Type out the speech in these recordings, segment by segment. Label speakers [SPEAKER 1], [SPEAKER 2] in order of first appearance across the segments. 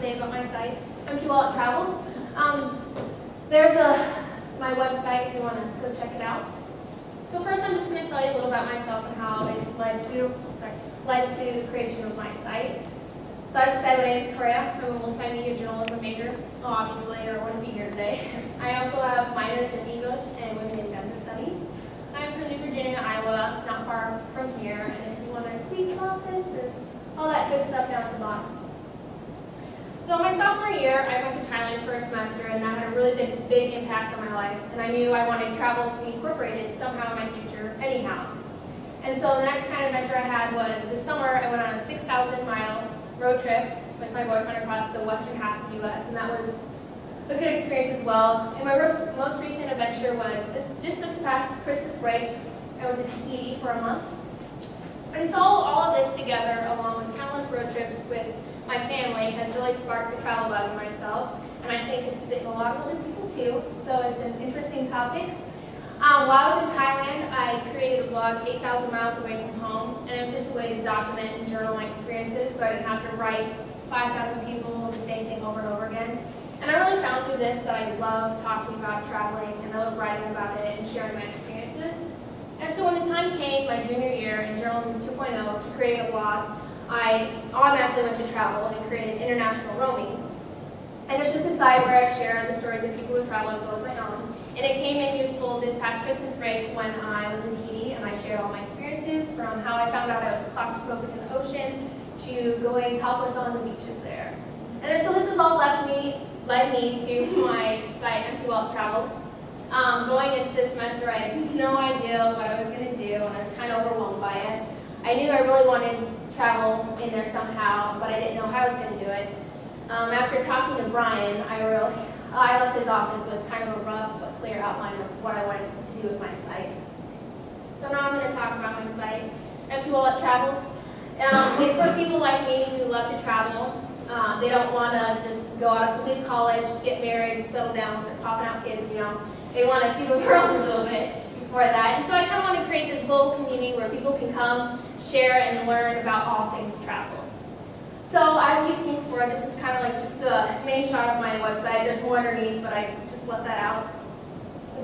[SPEAKER 1] today about my site, Empty Wallet Travels. There's my website if you want to go check it out. So first I'm just going to tell you a little about myself and how it's led to the creation of my site. So as I said, my name is Correa. I'm a multimedia journalism major, obviously, or I wouldn't be here today. I also have minors in English and women in gender studies. I'm from New Virginia, Iowa, not far from here, and if you want to tweet about this, there's all that good stuff down at the bottom. So my sophomore year, I went to Thailand for a semester, and that had a really big impact on my life, and I knew I wanted travel to be incorporated somehow in my future, anyhow. And so the next kind of adventure I had was this summer, I went on a 6,000-mile road trip with my boyfriend across the western half of the U.S., and that was a good experience as well. And my most recent adventure was just this past Christmas break. I went to Tahiti for a month. And so all of this together, along with countless road trips with my family, has really sparked the travel bug in myself. And I think it's bitten a lot of other people too, so it's an interesting topic. While I was in Thailand, I created a blog 8,000 miles away from home, and it was just a way to document and journal my experiences so I didn't have to write 5,000 people the same thing over and over again. And I really found through this that I love talking about traveling, and I love writing about it and sharing my experiences. And so when the time came, my junior year in Journalism 2.0, to create a blog, I automatically went to travel and created International Roaming. And it's just a site where I share the stories of people who travel as well as my own. And it came in useful this past Christmas break when I was in Tahiti, and I shared all my experiences from how I found out I was claustrophobic in the ocean to going topless on the beaches there. And so this has all led me to my site, Empty Wallet Travels. Going into this semester, I had no idea what I was going to do, and I was kind of overwhelmed by it. I knew I really wanted travel in there somehow, but I didn't know how I was going to do it. After talking to Brian, I left his office with kind of a rough but clear outline of what I wanted to do with my site. So now I'm going to talk about my site, Empty Wallet Travels. It's for people like me who love to travel. They don't want to just go out, leave college, get married, settle down, start popping out kids, you know. They want to see the world a little bit before that. And so I kind of want to create this little community where people can come, share, and learn about all things travel. So as you've seen before, this is kind of like just the main shot of my website. There's more underneath, but I just left that out.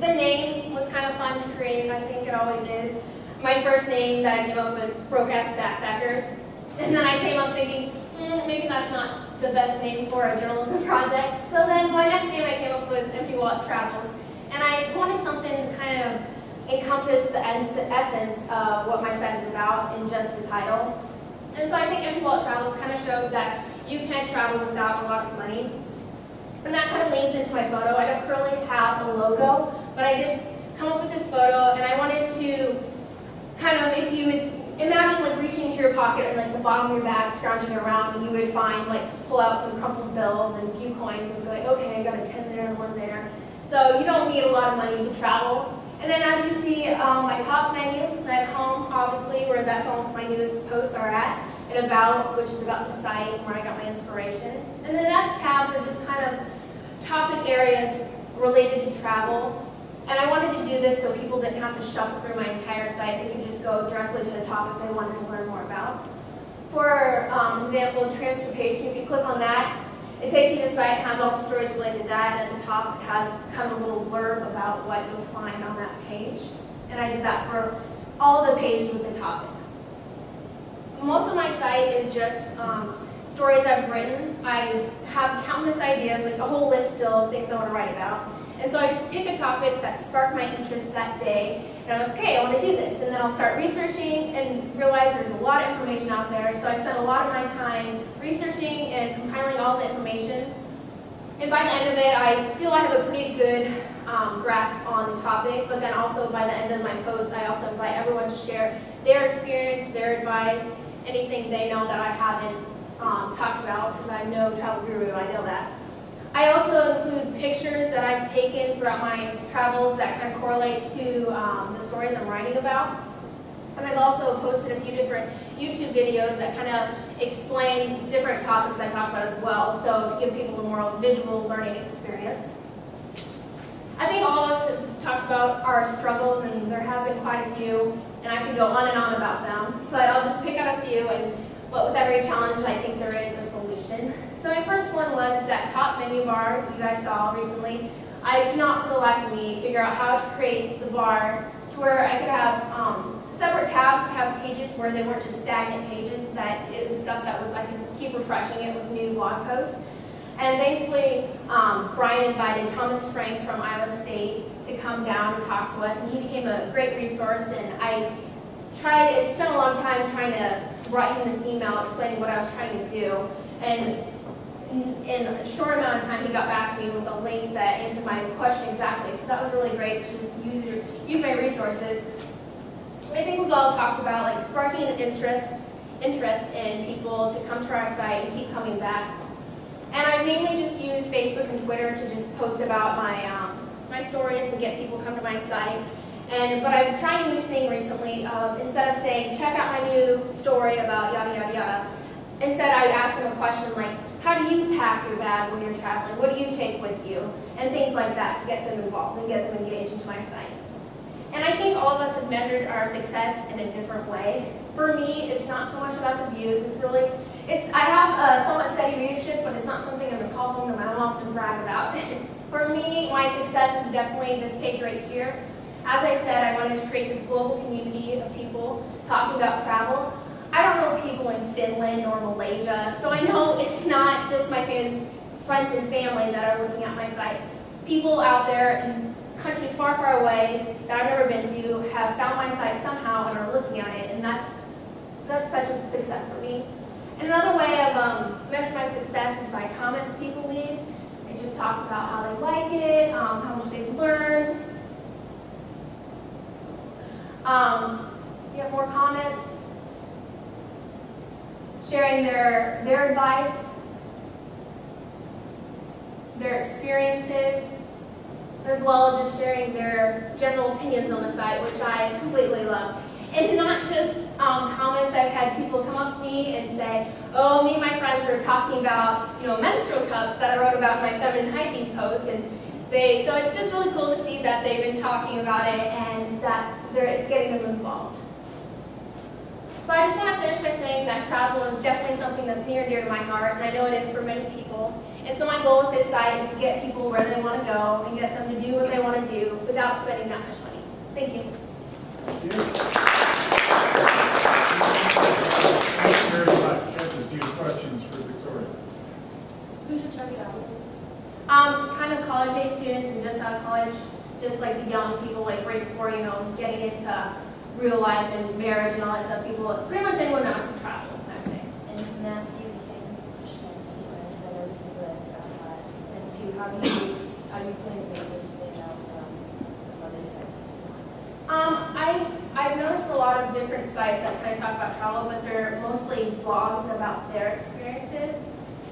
[SPEAKER 1] The name was kind of fun to create. I think it always is. My first name that I came up with, Broke Ass Backpackers. And then I came up thinking, maybe that's not the best name for a journalism project. So then my next name I came up with was Empty Wallet Travels. And I wanted something to kind of encompass the essence of what my site is about in just the title. And so I think Empty Wallet Travels kind of shows that you can travel without a lot of money. And that kind of leads into my photo. I don't currently have a logo, but I did come up with this photo, and I wanted to kind of, if you would imagine like reaching into your pocket and like the bottom of your bag, scrounging around, you would find like pull out some crumpled bills and a few coins and be like, okay, I got a 10 there and 1 there. So you don't need a lot of money to travel. And then as you see, my top menu at home, obviously, where that's all my newest posts are at, and about, which is about the site, where I got my inspiration. And the next tabs are just kind of topic areas related to travel. And I wanted to do this so people didn't have to shuffle through my entire site. They could just go directly to the topic they wanted to learn more about. For example, transportation, if you click on that, it takes you to the site, has all the stories related to that, and at the top it has kind of a little blurb about what you'll find on that page. And I did that for all the pages with the topics. Most of my site is just stories I've written. I have countless ideas, like a whole list still of things I want to write about. And so I just pick a topic that sparked my interest that day, and I'm like, okay, I want to do this. And then I'll start researching and realize there's a lot of information out there, so I spent a lot of my time researching and compiling all the information. And by the end of it, I feel I have a pretty good grasp on the topic, but then also by the end of my post, I also invite everyone to share their experience, their advice, anything they know that I haven't talked about, because I'm no travel guru, I know that. I also include pictures that I've taken throughout my travels that kind of correlate to the stories I'm writing about. And I've also posted a few different YouTube videos that kind of explain different topics I talk about as well, so to give people a more visual learning experience. I think all of us have talked about our struggles, and there have been quite a few, and I could go on and on about them, but I'll just pick out a few, and with every challenge I think there is a solution. So my first one was that top menu bar you guys saw recently, I cannot for the life of me figure out how to create the bar to where I could have separate tabs to have pages where they weren't just stagnant pages, that it was stuff that was, I could keep refreshing it with new blog posts. And thankfully, Brian invited Thomas Frank from Iowa State to come down and talk to us, and he became a great resource. And I spent a long time trying to write him this email explaining what I was trying to do. And in a short amount of time, he got back to me with a link that answered my question exactly. So that was really great to just use my resources. I think we've all talked about like sparking interest in people to come to our site and keep coming back. And I mainly just use Facebook and Twitter to just post about my stories and get people to come to my site. But I've tried a new thing recently of, instead of saying, check out my new story about yada, yada, yada, instead I would ask them a question like, how do you pack your bag when you're traveling? What do you take with you? And things like that to get them involved and get them engaged into my site. And I think all of us have measured our success in a different way. For me, it's not so much about the views. I have a somewhat steady readership, but it's not something I'm going to call home to my mom and brag about. For me, my success is definitely this page right here. As I said, I wanted to create this global community of people talking about travel. I don't know people in Finland or Malaysia, so I know it's not just my friends and family that are looking at my site. People out there in countries far, far away that I've never been to have found my site somehow and are looking at it, and that's such a success for me. And another way of measuring my success is by comments people leave. They just talk about how they like it, how much they've learned. Get more comments, sharing their advice, their experiences, as well as just sharing their general opinions on the site, which I completely love. And not just comments. I've had people come up to me and say, oh, me and my friends are talking about menstrual cups that I wrote about in my feminine hygiene post, and so it's just really cool to see that they've been talking about it and that it's getting them involved. So I just want to finish by saying that travel is definitely something that's near and dear to my heart, and I know it is for many people. And so my goal with this site is to get people where they want to go and get them to do what they want to do without spending that much money. Thank you.
[SPEAKER 2] Thank you. Thank you very much. Just a few questions for Victoria.
[SPEAKER 1] Who should check it out? Kind of college-age students and just out of college, just like the young people, like right before, getting into real life and marriage and all that stuff. People, pretty much anyone that wants to travel, I'd say.
[SPEAKER 3] And you can ask you the same question as anyone, because I know this is a and two, how do you plan to make this stand out from other sites?
[SPEAKER 1] I've noticed a lot of different sites that kind of talk about travel, but they're mostly blogs about their experiences.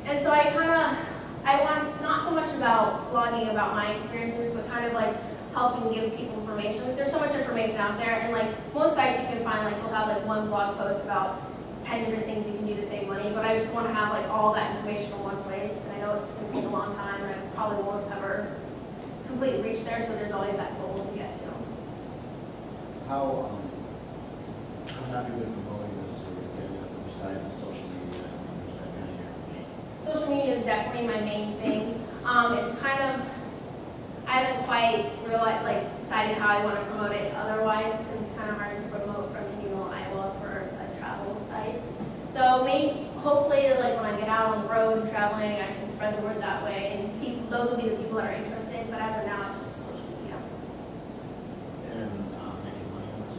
[SPEAKER 1] And so I want not so much about blogging about my experiences, but kind of like helping give people information. Like, there's so much information out there, and like most sites you can find, like we'll have like one blog post about 10 different things you can do to save money, but I just want to have like all that information in one place. And I know it's going to take a long time, and I probably won't ever completely reach there, so there's always that goal to get to.
[SPEAKER 4] How happy with promoting this or getting it besides the social media? Is that kind of your thing?
[SPEAKER 1] Social media is definitely my main thing. It's kind of, I haven't quite decided how I want to promote it otherwise, because it's kind of hard to promote from Iowa for a travel site. So hopefully, like when I get out on the road and traveling, I can spread the word that way, and those will be the people that are interested. But as of now, it's just social media.
[SPEAKER 4] And making money on this?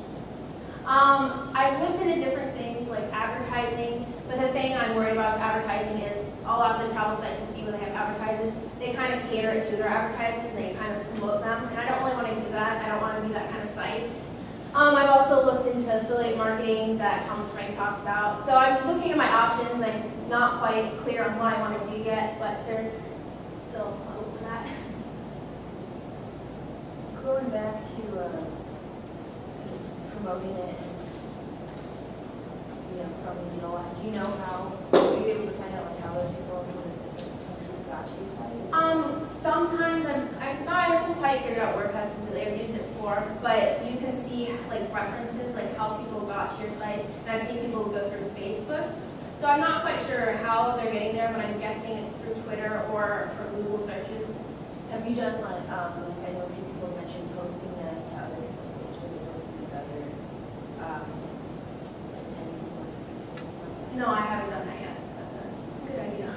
[SPEAKER 1] I've looked into different things like advertising, but the thing I'm worried about with advertising is a lot of the travel sites you see when they have advertisers, they kind of cater it to their advertisers and they kind of promote them, and I don't really want to do that. I don't want to be that kind of site. I've also looked into affiliate marketing that Thomas Frank talked about. So I'm looking at my options. I'm not quite clear on what I want to do yet, but there's still hope for that.
[SPEAKER 3] Going back to promoting it, and do you know how? Are you able to find out how those people from those different countries got to your site?
[SPEAKER 1] Sometimes I haven't quite figured out WordPress completely. I've used it before, but you can see like references, like how people got to your site, and I've seen people go through Facebook. So I'm not quite sure how they're getting there, but I'm guessing it's through Twitter or for Google searches.
[SPEAKER 3] Have you done like, I know a few people mentioned posting that to other pages, posting with other, attending.
[SPEAKER 1] No, I haven't done that yet. That's a good idea.